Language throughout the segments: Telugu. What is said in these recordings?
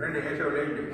రండి కేశవ్ లేండి.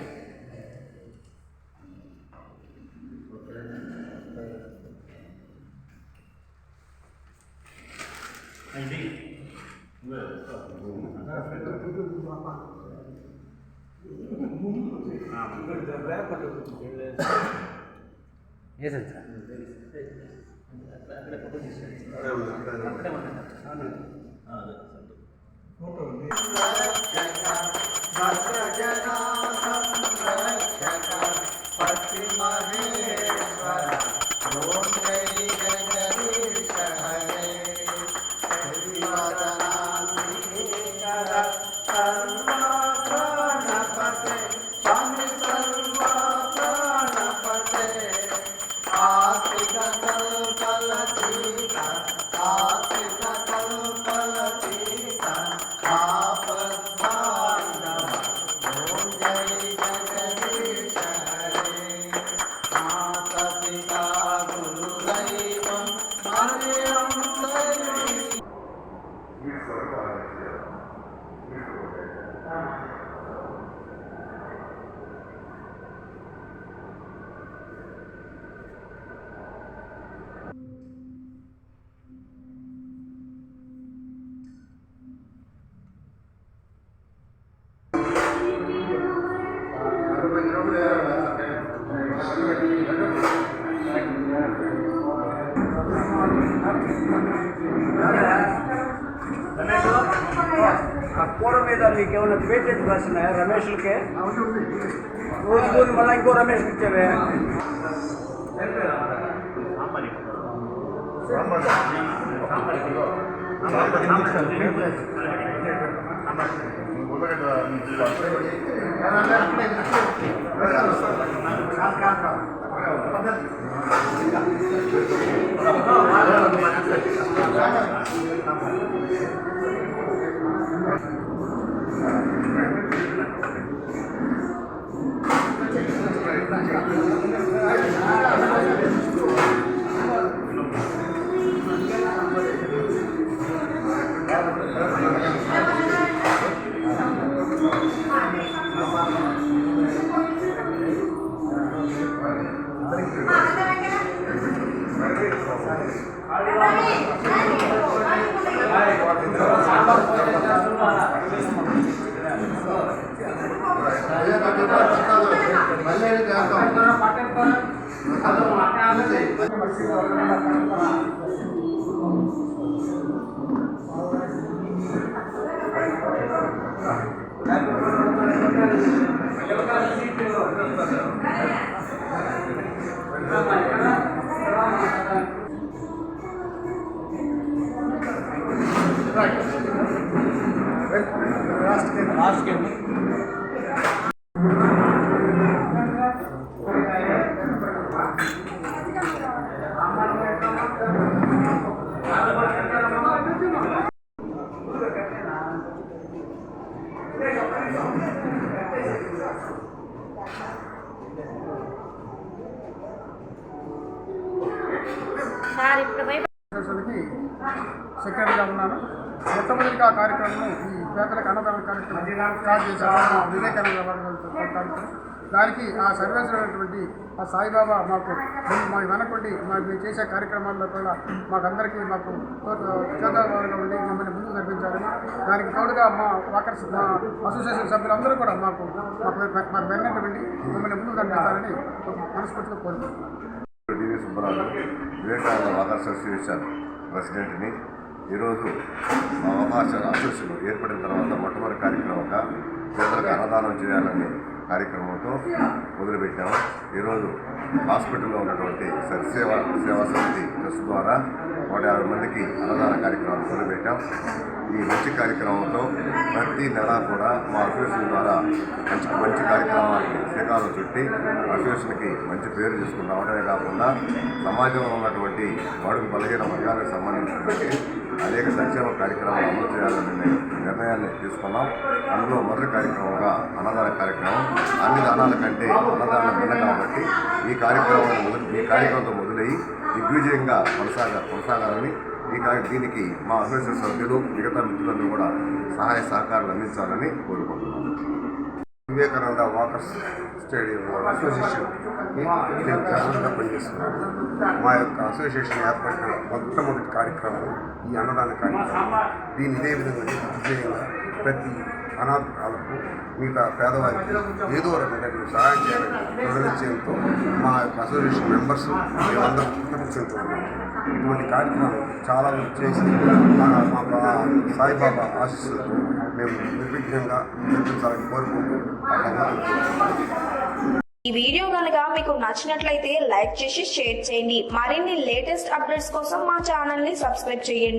కూర మీద మీకు ఏమైనా పేటెంట్ రాసినాయా రమేష్లకే? రోజు మళ్ళీ ఇంకో రమేష్కి ఇచ్చావే. సెక్రటరీగా ఉన్నాను. మొట్టమొదటిగా కార్యక్రమం ఈ పేదలకు అన్నదాన కార్యక్రమం స్టార్ట్ చేశారు. వివేకానంద కార్యక్రమం. దానికి ఆ సర్వేశ్వర అయినటువంటి ఆ సాయిబాబా మాకు వెనకుండి మేము చేసే కార్యక్రమాల్లో కూడా మాకందరికీ మాకు చేతగా ఉండి మమ్మల్ని ముందుకు నడిపించాలని, దానికి తోడుగా మా వాకర్స్ మా అసోసియేషన్ సభ్యులందరూ కూడా మాకు వెన్నటువంటి మమ్మల్ని ముందుకు నడిపిస్తారని మనస్ఫూర్తిగా కోరుకుంటున్నాను. డివి సుబ్బరాజు, వివేకానంద వాకర్స్ అసోసియేషన్ ప్రెసిడెంట్ని. ఈరోజు మా వాకర్స్ అసోసియేషన్ ఏర్పడిన తర్వాత మొట్టమొదటి కార్యక్రమంగా పేదలకు అన్నదానం చేయాలనే కార్యక్రమంతో మొదలుపెట్టాము. ఈరోజు హాస్పిటల్లో ఉన్నటువంటి సేవా సమితి ట్రస్ట్ ద్వారా 150 మందికి అన్నదాన కార్యక్రమాలు మొదలుపెట్టాం. ఈ మంచి కార్యక్రమంలో ప్రతి నెల కూడా మా అసోసియేషన్ ద్వారా మంచి కార్యక్రమాలకి శ్రీకారం చుట్టి అసోసియేషన్కి మంచి పేరు తీసుకుని రావడమే కాకుండా సమాజంలో ఉన్నటువంటి బడుగు బలహీన వర్గాలకు సంబంధించినటువంటి అనేక సంక్షేమ కార్యక్రమాలు అమలు చేయాలనే నిర్ణయాన్ని తీసుకున్నాం. అందులో మొదటి కార్యక్రమంగా అన్నదాన కార్యక్రమం. అన్ని దానాల కంటే అన్నదానం విన్న కాబట్టి ఈ కార్యక్రమంతో మొదలయ్యి దిగ్విజయంగా కొనసాగాలని దీనికి మా అసోసియేషన్ సభ్యులు మిగతా మిత్రులందరూ కూడా సహాయ సహకారాలు అందించాలని కోరుకుంటున్నాం. వివేకానంద వాకర్స్ స్టేడియం అసోసియేషన్కి నేను ప్రెసిడెంట్గా పనిచేస్తున్నాను. మా యొక్క అసోసియేషన్ ఏర్పడిన మొట్టమొదటి కార్యక్రమం ఈ అన్నదాన కార్యక్రమం. దీన్ని ఇదే విధంగా విజయంగా ప్రతి అనాథాలకు మిగతా పేదవారికి ఏదో రకంగా సహాయం చేయాలని నిర్ణయించడంతో మా యొక్క అసోసియేషన్ మెంబర్స్ మేమందరం కృతజ్ఞతలున్నాము. ఇటువంటి కార్యక్రమం చాలా చేసి మాకు సాయిబాబా ఆశీస్సులతో మేము నిర్విఘ్నంగా నిర్మించాలని కోరుకుంటూ ఈ వీడియో కనుక మీకు నచ్చినట్లయితే లైక్ చేసి షేర్ చేయండి. మరిన్ని లేటెస్ట్ అప్డేట్స్ కోసం మా ఛానల్ ని సబ్స్క్రైబ్ చేయండి.